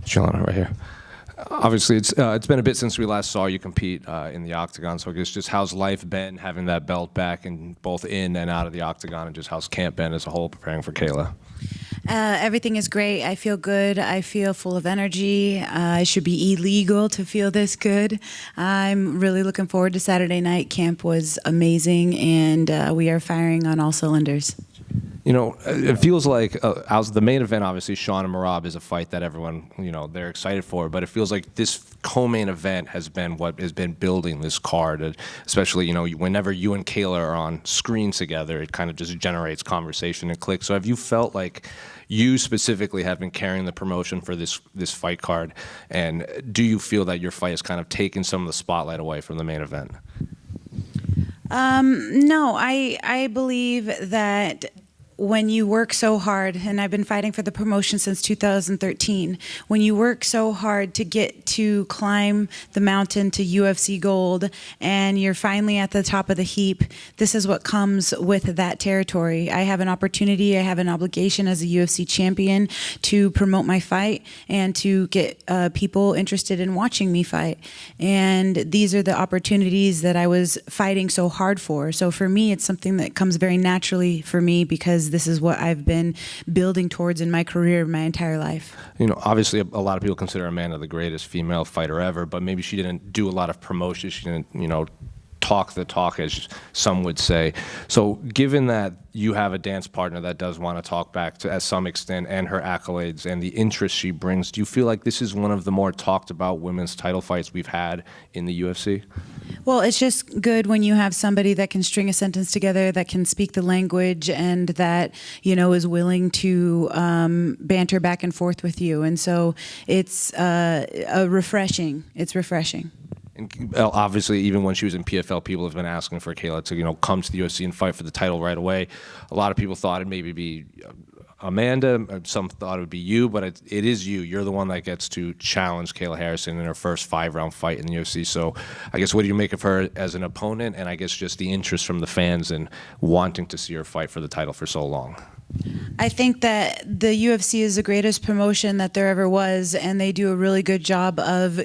Julianna, right here. Obviously, it's been a bit since we last saw you compete in the octagon. So I guess just how's life been having that belt back and both in and out of the octagon, and just how's camp been as a whole preparing for Kayla? Everything is great. I feel good. I feel full of energy. I should be illegal to feel this good. I'm really looking forward to Saturday night. Camp was amazing, and we are firing on all cylinders. You know, it feels like the main event, obviously, Sean and Merab is a fight that everyone, they're excited for. But it feels like this co-main event has been what has been building this card. Especially, whenever you and Kayla are on screen together, it kind of just generates conversation and click. So have you felt like you specifically have been carrying the promotion for this fight card? And do you feel that your fight has kind of taken some of the spotlight away from the main event? No, I believe that when you work so hard, and I've been fighting for the promotion since 2013, when you work so hard to get to climb the mountain to UFC gold, and you're finally at the top of the heap, this is what comes with that territory. I have an opportunity, I have an obligation as a UFC champion to promote my fight and to get people interested in watching me fight. And these are the opportunities that I was fighting so hard for. So for me, it's something that comes very naturally for me, because this is what I've been building towards in my career my entire life. Obviously, a lot of people consider Amanda the greatest female fighter ever, but maybe she didn't do a lot of promotion. She didn't, talk the talk, as some would say. So given that you have a dance partner that does want to talk back to some extent, and her accolades and the interest she brings, do you feel like this is one of the more talked about women's title fights we've had in the UFC? Well, it's just good when you have somebody that can string a sentence together, that can speak the language, and that, is willing to banter back and forth with you. And so it's refreshing. It's refreshing. And obviously, even when she was in PFL, people have been asking for Kayla to, come to the UFC and fight for the title right away. A lot of people thought it'd maybe be Amanda. Some thought it would be you, but it is you. You're the one that gets to challenge Kayla Harrison in her first 5-round fight in the UFC. So I guess, what do you make of her as an opponent? And I guess just the interest from the fans and wanting to see her fight for the title for so long. I think that the UFC is the greatest promotion that there ever was, and they do a really good job of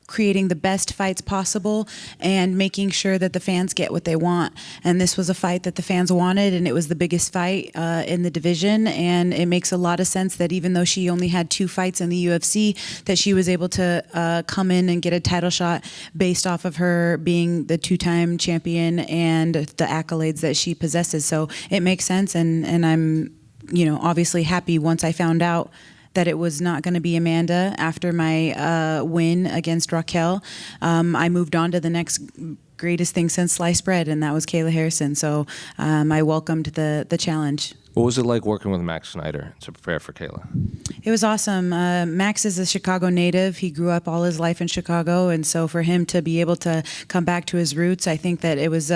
creating the best fights possible and making sure that the fans get what they want. And this was a fight that the fans wanted, and it was the biggest fight in the division. And it makes a lot of sense that even though she only had 2 fights in the UFC, that she was able to come in and get a title shot based off of her being the 2-time champion and the accolades that she possesses. So it makes sense, and I'm obviously happy once I found out that it was not going to be Amanda after my win against Raquel. I moved on to the next greatest thing since sliced bread, and that was Kayla Harrison. So I welcomed the challenge. What was it like working with Max Snyder to prepare for Kayla? It was awesome. Max is a Chicago native. He grew up all his life in Chicago, and so for him to be able to come back to his roots, I think that it was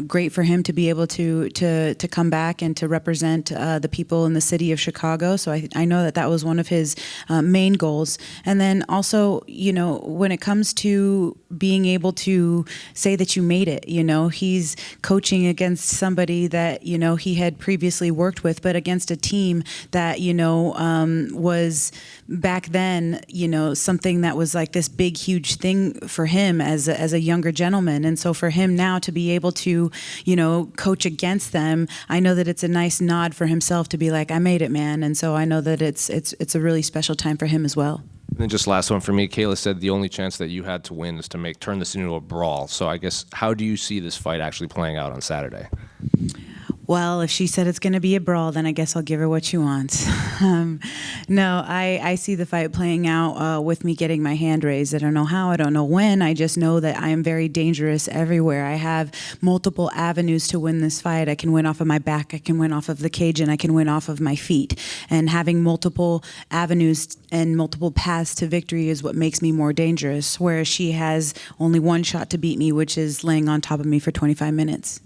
great for him to be able to come back and to represent the people in the city of Chicago. So I know that was one of his main goals. And then also, when it comes to being able to say that you made it, he's coaching against somebody that, he had previously worked with, but against a team that, was back then, something that was like this big, huge thing for him as a younger gentleman. And so for him now to be able to, coach against them, I know that it's a nice nod for himself to be like, I made it, man. And so I know that it's a really special time for him as well. And then just last one for me, Kayla said the only chance that you had to win is to turn this into a brawl. So I guess, how do you see this fight actually playing out on Saturday? Well, if she said it's going to be a brawl, then I guess I'll give her what she wants. No, I see the fight playing out with me getting my hand raised. I don't know how, I don't know when. I just know that I am very dangerous everywhere. I have multiple avenues to win this fight. I can win off of my back, I can win off of the cage, and I can win off of my feet. And having multiple avenues and multiple paths to victory is what makes me more dangerous, whereas she has only one shot to beat me, which is laying on top of me for 25 minutes.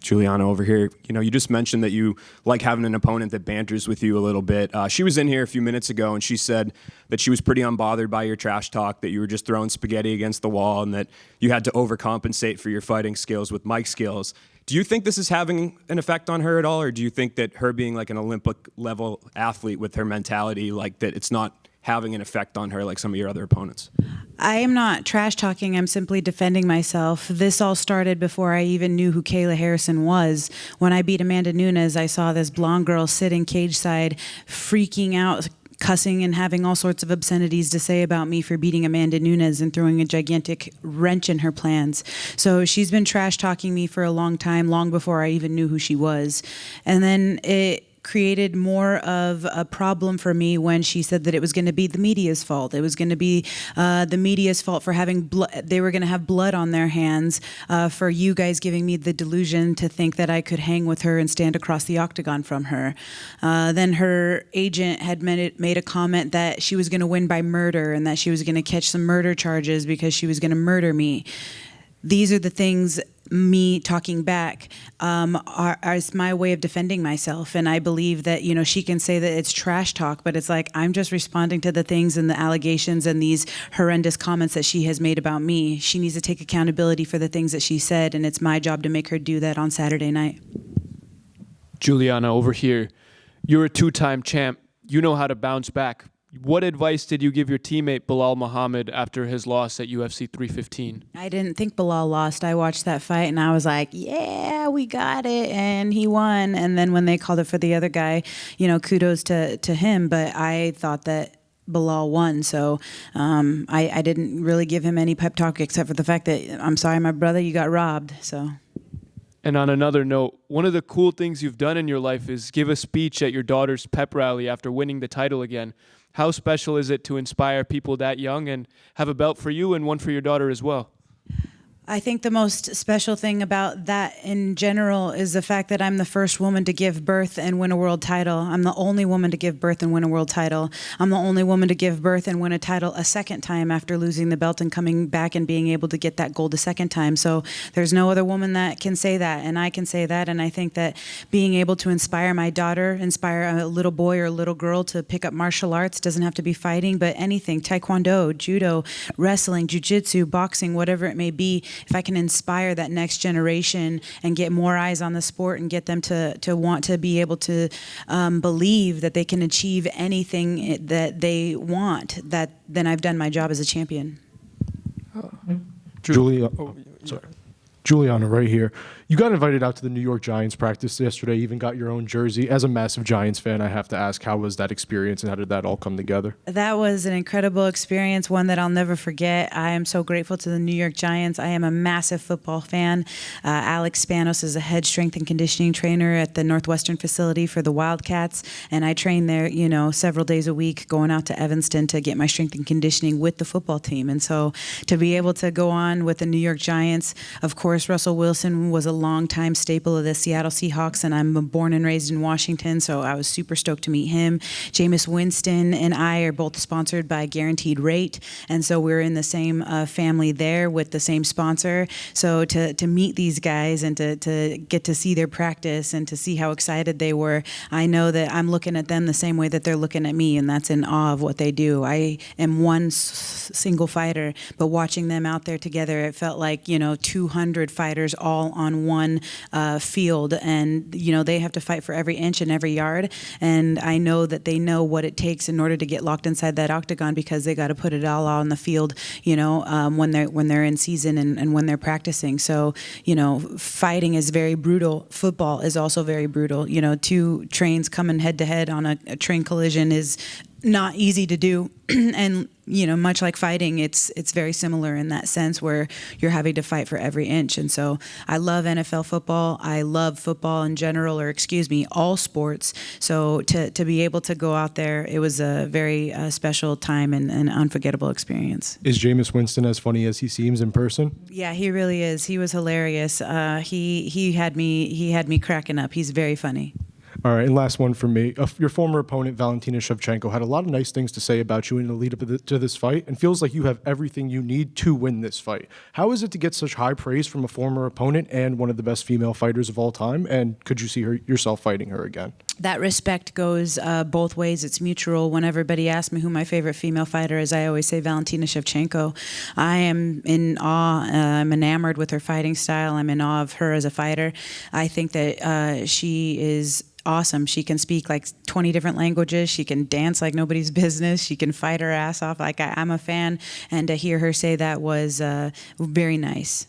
Julianna over here. You know, you just mentioned that you like having an opponent that banters with you a little bit. She was in here a few minutes ago, and she said that she was pretty unbothered by your trash talk, that you were just throwing spaghetti against the wall, and that you had to overcompensate for your fighting skills with mic skills. Do you think this is having an effect on her at all, or do you think that her being like an Olympic-level athlete with her mentality, like that it's not having an effect on her like some of your other opponents? I am not trash talking. I'm simply defending myself. This all started before I even knew who Kayla Harrison was. When I beat Amanda Nunes, I saw this blonde girl sitting cage side, freaking out, cussing and having all sorts of obscenities to say about me for beating Amanda Nunes and throwing a gigantic wrench in her plans. So she's been trash talking me for a long time, long before I even knew who she was. And then it created more of a problem for me when she said that it was going to be the media's fault. It was going to be the media's fault for having blood. They were going to have blood on their hands for you guys giving me the delusion to think that I could hang with her and stand across the octagon from her. Then her agent had made a comment that she was going to win by murder and that she was going to catch some murder charges because she was going to murder me. These are the things, me talking back, is my way of defending myself. And I believe that, you know, she can say that it's trash talk, but it's like, I'm just responding to the things and the allegations and these horrendous comments that she has made about me. She needs to take accountability for the things that she said, and it's my job to make her do that on Saturday night. Julianna, over here, you're a two-time champ. You know how to bounce back. What advice did you give your teammate Bilal Muhammad after his loss at UFC 315? I didn't think Bilal lost. I watched that fight and I was like, yeah, we got it. And he won. And then when they called it for the other guy, you know, kudos to him. But I thought that Bilal won. So I didn't really give him any pep talk except for the fact that, I'm sorry, my brother, you got robbed. So. And on another note, one of the cool things you've done in your life is give a speech at your daughter's pep rally after winning the title again. How special is it to inspire people that young and have a belt for you and one for your daughter as well? I think the most special thing about that in general is the fact that I'm the first woman to give birth and win a world title. I'm the only woman to give birth and win a world title. I'm the only woman to give birth and win a title a second time after losing the belt and coming back and being able to get that gold a second time. So there's no other woman that can say that, and I can say that. And I think that being able to inspire my daughter, inspire a little boy or a little girl to pick up martial arts, doesn't have to be fighting, but anything, taekwondo, judo, wrestling, jiu-jitsu, boxing, whatever it may be. If I can inspire that next generation and get more eyes on the sport and get them to want to be able to believe that they can achieve anything that they want, then I've done my job as a champion. Julianna, right here. You got invited out to the New York Giants practice yesterday, even got your own jersey. As a massive Giants fan, I have to ask, how was that experience and how did that all come together? That was an incredible experience, one that I'll never forget. I am so grateful to the New York Giants. I am a massive football fan. Alex Spanos is a head strength and conditioning trainer at the Northwestern facility for the Wildcats, and I train there, you know, several days a week, going out to Evanston to get my strength and conditioning with the football team. And so to be able to go on with the New York Giants, of course, Russell Wilson was a longtime staple of the Seattle Seahawks, and I'm born and raised in Washington, so I was super stoked to meet him. Jameis Winston and I are both sponsored by Guaranteed Rate, and so we're in the same family there with the same sponsor. So to meet these guys and to get to see their practice and to see how excited they were, I know that I'm looking at them the same way that they're looking at me, and that's in awe of what they do. I am one single fighter, but watching them out there together, it felt like, you know, 200 fighters all on one field, and you know they have to fight for every inch and every yard, and I know that they know what it takes in order to get locked inside that octagon, because they got to put it all on the field, you know, when they're in season and when they're practicing. So, you know, fighting is very brutal. Football is also very brutal. You know, two trains coming head to head on a train collision is not easy to do. And, you know, much like fighting, it's very similar in that sense where you're having to fight for every inch. And so I love NFL football. I love football in general, or excuse me, all sports. So to be able to go out there, it was a very special time and an unforgettable experience. Is Jameis Winston as funny as he seems in person? Yeah, he really is. He was hilarious. He had me cracking up. He's very funny. All right, and last one for me. Your former opponent, Valentina Shevchenko, had a lot of nice things to say about you in the lead up to this fight and feels like you have everything you need to win this fight. How is it to get such high praise from a former opponent and one of the best female fighters of all time? And could you see yourself fighting her again? That respect goes both ways. It's mutual. When everybody asks me who my favorite female fighter is, I always say Valentina Shevchenko. I am in awe. I'm enamored with her fighting style. I'm in awe of her as a fighter. I think that she is awesome. She can speak like 20 different languages. She can dance like nobody's business. She can fight her ass off. Like I'm a fan, and to hear her say that was very nice.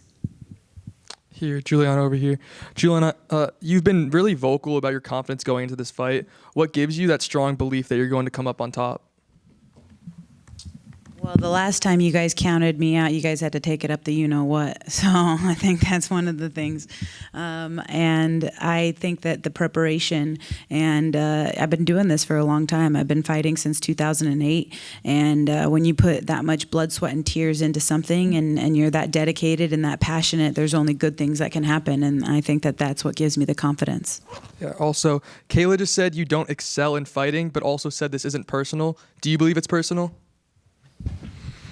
Here, Julianna over here. Julianna, you've been really vocal about your confidence going into this fight. What gives you that strong belief that you're going to come up on top? Well, the last time you guys counted me out, you guys had to take it up the you-know-what. So I think that's one of the things. And I think that the preparation, and I've been doing this for a long time. I've been fighting since 2008. And when you put that much blood, sweat, and tears into something, and you're that dedicated and that passionate, there's only good things that can happen. And I think that that's what gives me the confidence. Yeah, also, Kayla just said you don't excel in fighting, but also said this isn't personal. Do you believe it's personal?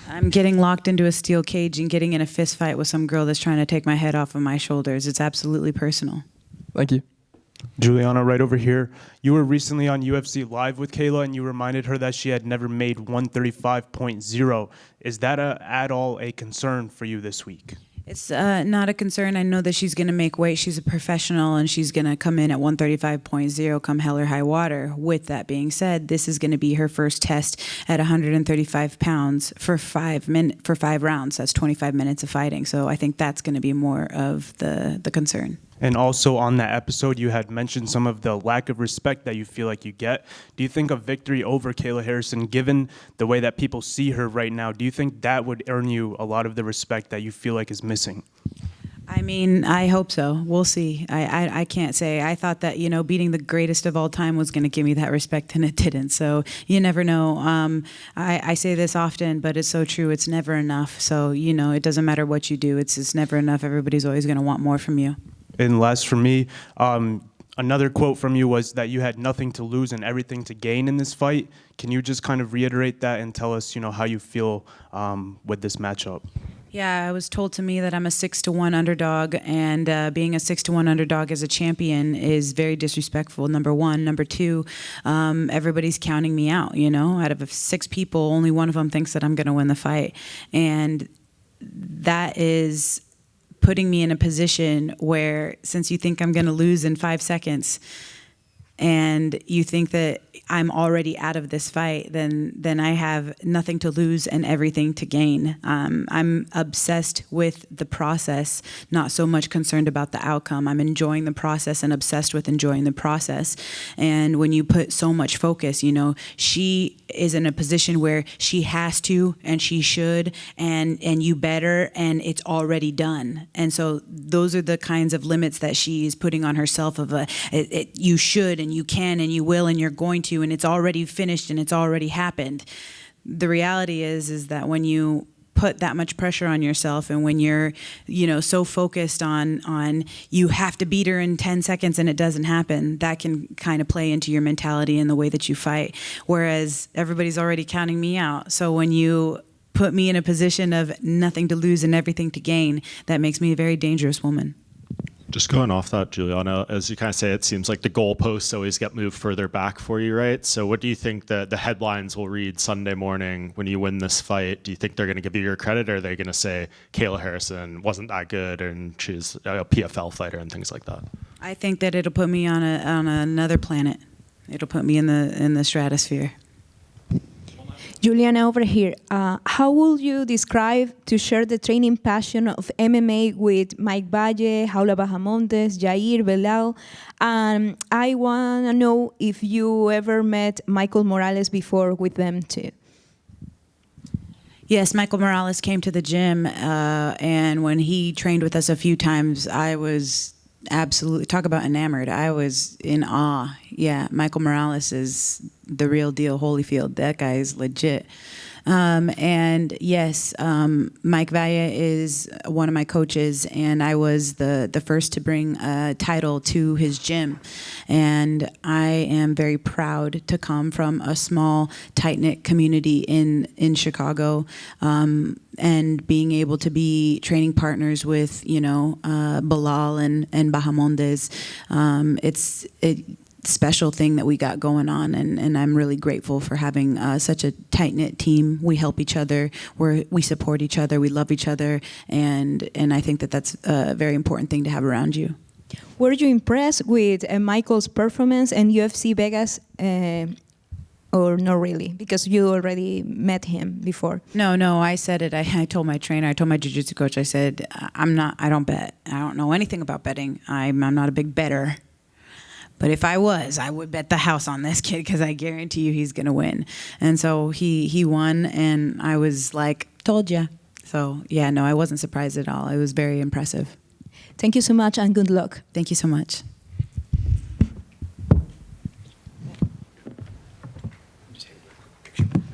I'm getting locked into a steel cage and getting in a fist fight with some girl that's trying to take my head off of my shoulders. It's absolutely personal. Thank you. Julianna, right over here. You were recently on UFC Live with Kayla, and you reminded her that she had never made 135.0. Is that at all a concern for you this week? It's not a concern. I know that she's going to make weight. She's a professional, and she's going to come in at 135.0 come hell or high water. With that being said, this is going to be her first test at 135 pounds for 5 rounds. That's 25 minutes of fighting. So I think that's going to be more of the concern. And also on that episode, you had mentioned some of the lack of respect that you feel like you get. Do you think a victory over Kayla Harrison, given the way that people see her right now, do you think that would earn you a lot of the respect that you feel like is missing? I mean, I hope so. We'll see. I can't say. I thought that, beating the greatest of all time was going to give me that respect, and it didn't. So you never know. I say this often, but it's so true. It's never enough. So, it doesn't matter what you do. It's never enough. Everybody's always going to want more from you. And last for me, another quote from you was that you had nothing to lose and everything to gain in this fight. Can you just kind of reiterate that and tell us, how you feel with this matchup? Yeah, I was told to me that I'm a 6-1 underdog, and being a 6-1 underdog as a champion is very disrespectful, number one. Number two, everybody's counting me out, Out of 6 people, only one of them thinks that I'm going to win the fight. And that is putting me in a position where, since you think I'm going to lose in 5 seconds and you think that I'm already out of this fight, then I have nothing to lose and everything to gain. I'm obsessed with the process, not so much concerned about the outcome. I'm enjoying the process and obsessed with enjoying the process. And when you put so much focus, she is in a position where she has to and she should and you better, and it's already done. And so those are the kinds of limits that she's putting on herself of you should and you can and you will and you're going to, and it's already finished and it's already happened. The reality is that when you put that much pressure on yourself, and when you're so focused on you have to beat her in 10 seconds and it doesn't happen, that can kind of play into your mentality and the way that you fight, whereas everybody's already counting me out. So when you put me in a position of nothing to lose and everything to gain, that makes me a very dangerous woman. Just going off that, Julianna, as you kind of say, it seems like the goalposts always get moved further back for you, right? So what do you think the headlines will read Sunday morning when you win this fight? Do you think they're going to give you your credit, or are they going to say Kayla Harrison wasn't that good and she's a PFL fighter and things like that? I think that it'll put me on another planet. It'll put me in the stratosphere. Julianna over here. How would you describe to share the training passion of MMA with Mike Valle, Jaula Bahamontes, Jair Belal? And I want to know if you ever met Michael Morales before with them too. Yes, Michael Morales came to the gym, and when he trained with us a few times, I was absolutely, talk about enamored. I was in awe. Yeah, Michael Morales is the real deal, Holyfield. That guy is legit. And yes, Mike Valle is one of my coaches, and I was the first to bring a title to his gym. And I am very proud to come from a small, tight-knit community in Chicago, and being able to be training partners with, Bilal and Bahamondes. It's a special thing that we got going on, and I'm really grateful for having such a tight-knit team. We help each other, we support each other, we love each other, and I think that that's a very important thing to have around you. Were you impressed with Michael's performance in UFC Vegas, or not really? Because you already met him before. No, I said it. I told my trainer, I told my jiu-jitsu coach, I said, I don't bet. I don't know anything about betting. I'm not a big better. But if I was, I would bet the house on this kid, because I guarantee you he's going to win. And so he won, and I was like, told ya. So, yeah, no, I wasn't surprised at all. It was very impressive. Thank you so much, and good luck. Thank you so much.